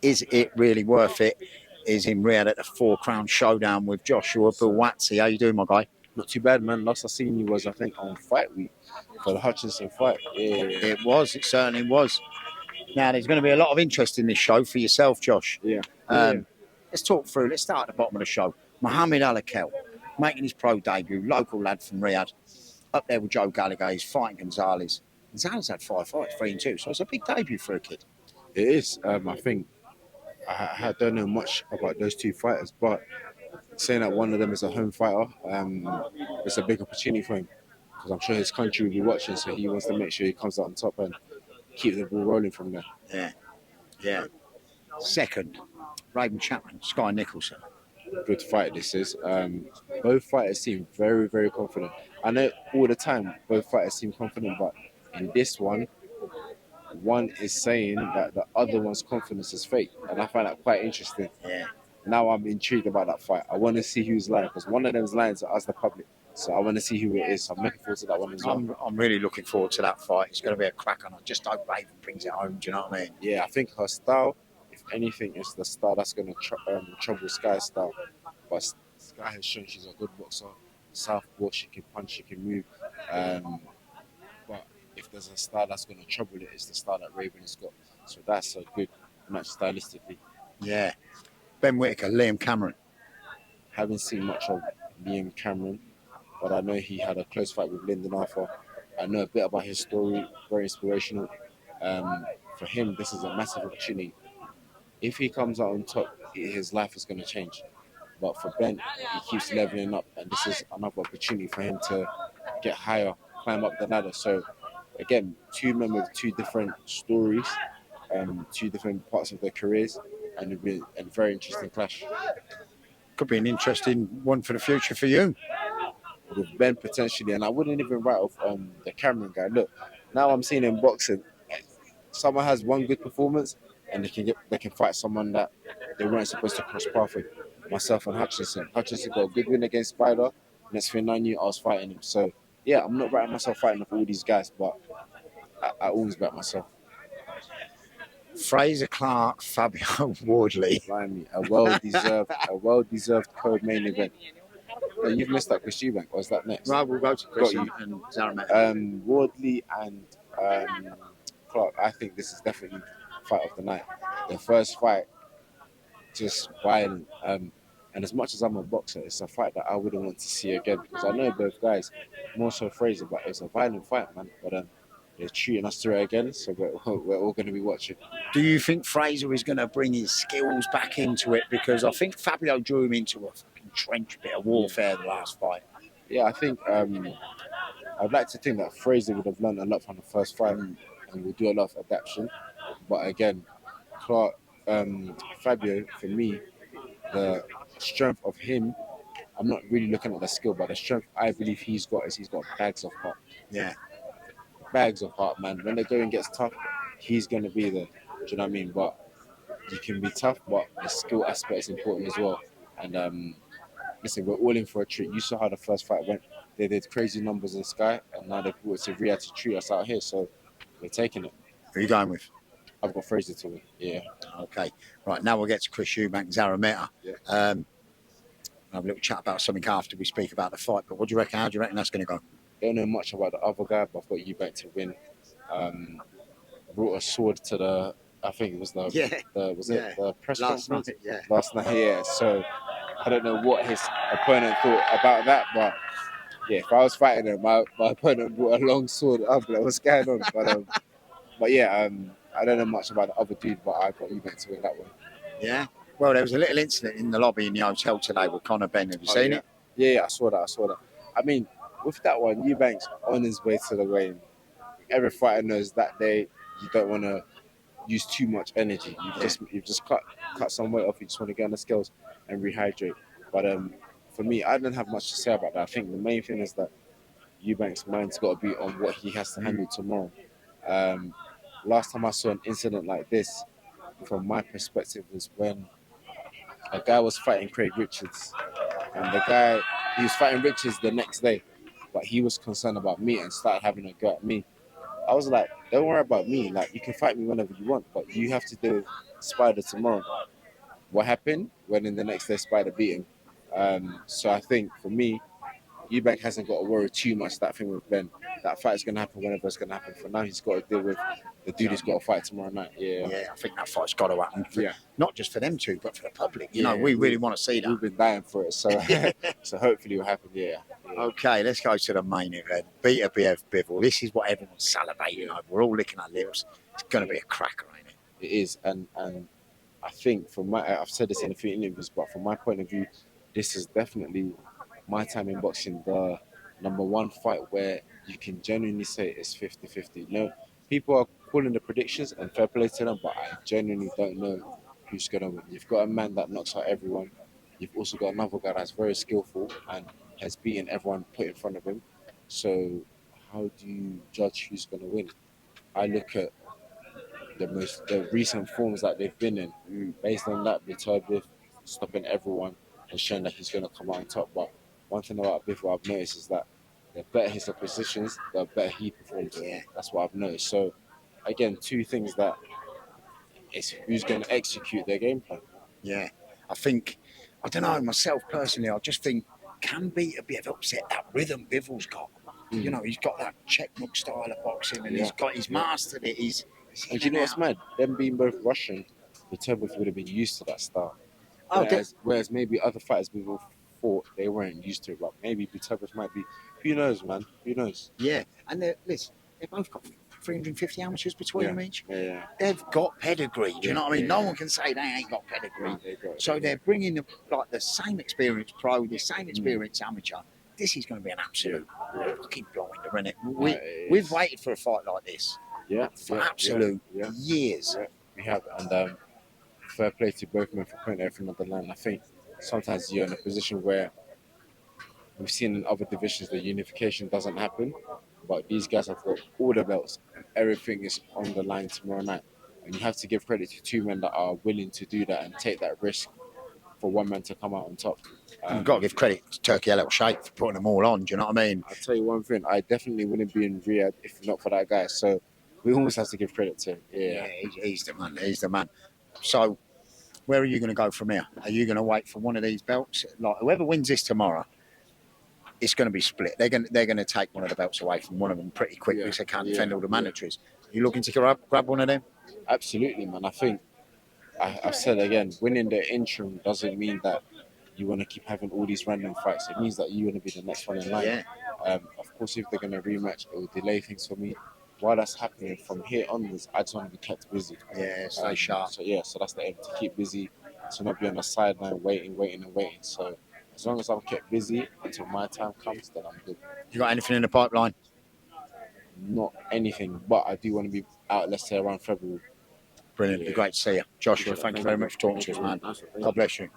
Is it really worth it? Is in Riyadh at the 4 Crown Showdown with Joshua Buatsi. How you doing, my guy? Not too bad, man. Last I seen you was, I think, on fight week for the Hutchinson fight. Yeah. It was. It certainly was. Now, there's going to be a lot of interest in this show for yourself, Josh. Yeah. Let's talk through. Let's start at the bottom of the show. Mohamed Alakel, making his pro debut, local lad from Riyadh, up there with Joe Gallagher. He's fighting Gonzalez. Gonzalez had 5 fights, 3-2, so it's a big debut for a kid. It is. I think I don't know much about those two fighters, but saying that one of them is a home fighter, it's a big opportunity for him because I'm sure his country will be watching, so he wants to make sure he comes out on top and keep the ball rolling from there. Yeah. Second, Raven Chapman, Sky Nicholson. Good fight this is. Both fighters seem very, very confident. I know all the time both fighters seem confident, but in this one is saying that the other one's confidence is fake, and I find that quite interesting. Yeah. Now I'm intrigued about that fight. I want to see who's lying because one of them is lying to us, the public. So I want to see who it is. So I'm looking forward to that one as well. I'm really looking forward to that fight. It's going to be a cracker. I just hope Raven brings it home. Do you know what I mean? Yeah, I think her style, if anything, is the style that's going to trouble Sky's style. But Sky has shown she's a good boxer. Southpaw, she can punch, she can move. But if there's a style that's going to trouble it, it's the style that Raven has got. So that's a good match stylistically. Yeah. Ben Whittaker, Liam Cameron. Haven't seen much of Liam Cameron, but I know he had a close fight with Lyndon Arthur. I know a bit about his story, very inspirational. For him, this is a massive opportunity. If he comes out on top, his life is going to change. But for Ben, he keeps leveling up, and this is another opportunity for him to get higher, climb up the ladder. So, again, two men with two different stories, two different parts of their careers, and it'll be a very interesting clash. Could be an interesting one for the future for you. With Ben potentially, and I wouldn't even write off the Cameron guy. Look, now I'm seeing in boxing, someone has one good performance, and they can fight someone that they weren't supposed to cross path with. Myself and Hutchinson. Hutchinson got a good win against Spider. Next thing I knew, I was fighting him. So yeah, I'm not writing myself fighting with all these guys, but I always back myself. Fraser Clark, Fabio Wardley. Blimey, a well-deserved co-main event. You've missed that Chris Eubank, or is that next? Right, we'll go to Chris and Zarameta. Wardley and Clark, I think this is definitely fight of the night. The first fight, just violent. And as much as I'm a boxer, it's a fight that I wouldn't want to see again because I know both guys, more so Fraser, but it's a violent fight, man. But they're treating us to it again, so we're all going to be watching. Do you think Fraser is going to bring his skills back into it? Because I think Fabio drew him into a fucking trench bit of warfare the last fight. Yeah, I think I'd like to think that Fraser would have learned a lot from the first fight and will do a lot of adaptation. But again, Clark, Fabio, for me, the strength of him, I'm not really looking at the skill, but the strength I believe he's got is he's got bags of heart. Yeah. Bags of heart, man. When the going gets tough, he's going to be there. Do you know what I mean? But you can be tough, but the skill aspect is important as well. And listen, we're all in for a treat. You saw how the first fight went. They did crazy numbers in Sky, and now they've brought it to Riyadh to treat us out here. So we're taking it. Who are you going with? I've got Fraser to win. Yeah. Okay. Right, now we'll get to Chris Eubank, Zarameta. Yeah. Have a little chat about something after we speak about the fight. But what do you reckon? How do you reckon that's going to go? Don't know much about the other guy, but I've got Eubank to win. Brought a sword to the, I think it was the press conference last night. Yeah. So I don't know what his opponent thought about that, but yeah, if I was fighting him, my opponent brought a long sword. I'm like, what's going on? But yeah, I don't know much about the other dude, but I got Eubank to win that one. Yeah. Well, there was a little incident in the lobby in the hotel today with Conor Benn. Have you seen it? Yeah, I saw that. I mean, with that one, Eubank's on his way to the weigh-in. Every fighter knows that day you don't want to use too much energy. You've just cut some weight off. You just want to get on the scales and rehydrate. But for me, I don't have much to say about that. I think the main thing is that Eubank's mind's got to be on what he has to handle tomorrow. Last time I saw an incident like this, from my perspective, was when a guy was fighting Craig Richards, and he was fighting Richards the next day, but he was concerned about me and started having a go at me. I was like, don't worry about me. Like, you can fight me whenever you want, but you have to deal with Spider tomorrow. What happened? When in the next day, Spider beat him. So I think for me, Eubank hasn't got to worry too much that thing with Ben. That fight is going to happen whenever it's going to happen. For now, he's got to deal with the dude who's got to fight tomorrow night. Yeah. Yeah, I think that fight's got to happen. Yeah. Not just for them two, but for the public. You Yeah, know, we really want to see that. We've been dying for it, so so hopefully it'll happen. Yeah. Okay, let's go to the main event. Beta BF Bivol. This is what everyone's salivating over. We're all licking our lips. It's going to be a cracker, ain't it? It is, and I think I've said this in a few interviews, but from my point of view, this is definitely my time in boxing, the number one fight where you can genuinely say it's 50-50. You know, people are calling the predictions and fair play to them, but I genuinely don't know who's going to win. You've got a man that knocks out everyone. You've also got another guy that's very skillful and has beaten everyone put in front of him. So how do you judge who's going to win? I look at the recent forms that they've been in. Based on that, Vitorbiev stopping everyone and showing that he's going to come out on top. But one thing about Bivol I've noticed is that the better his oppositions, the better he performs. Yeah. That's what I've noticed. So again, two things that it's who's going to execute their game plan. Yeah, I think, I don't know, myself personally, I just think, can Beta BF upset that rhythm Bivol's got? You know, he's got that checkbook style of boxing and he's mastered it. He's And you know what's mad? Them being both Russian, Vitorbiev would have been used to that style. Whereas maybe other fighters before fought, they weren't used to it. But maybe Vitorbiev might be. Who knows, man? Who knows? Yeah, and listen, they've both got 350 amateurs between them each. Yeah. They've got pedigree. Do you know what I mean? No one can say they ain't got pedigree. So they're bringing the same experienced pro, the same experienced amateur. This is going to be an absolute fucking blinder, isn't it? We've waited for a fight like this. For absolute years. Yeah, we have, and fair play to both men for putting everything on the line. I think sometimes you're in a position where we've seen in other divisions the unification doesn't happen, but these guys have got all the belts and everything is on the line tomorrow night. And you have to give credit to two men that are willing to do that and take that risk for one man to come out on top. You've got to give credit to Turkey Little Shake for putting them all on. Do you know what I mean? I'll tell you one thing, I definitely wouldn't be in Riyadh if not for that guy. So we almost have to give credit to him. Yeah, he's the man. He's the man. So where are you going to go from here? Are you going to wait for one of these belts? Like whoever wins this tomorrow, it's going to be split. They're going to take one of the belts away from one of them pretty quick because they can't defend all the mandatories. Are you looking to grab one of them? Absolutely, man. I think I've said again, winning the interim doesn't mean that you want to keep having all these random fights. It means that you want to be the next one in line. Yeah. Of course, if they're going to rematch, it will delay things for me. While that's happening, from here onwards, I just want to be kept busy. Yeah, stay sharp. So that's the aim, to keep busy, to not be on the sideline waiting. So as long as I'm kept busy until my time comes, then I'm good. You got anything in the pipeline? Not anything, but I do want to be out, let's say, around February. Brilliant. It'd be great to see you. Joshua, thank you very much for talking to us, man. God bless you.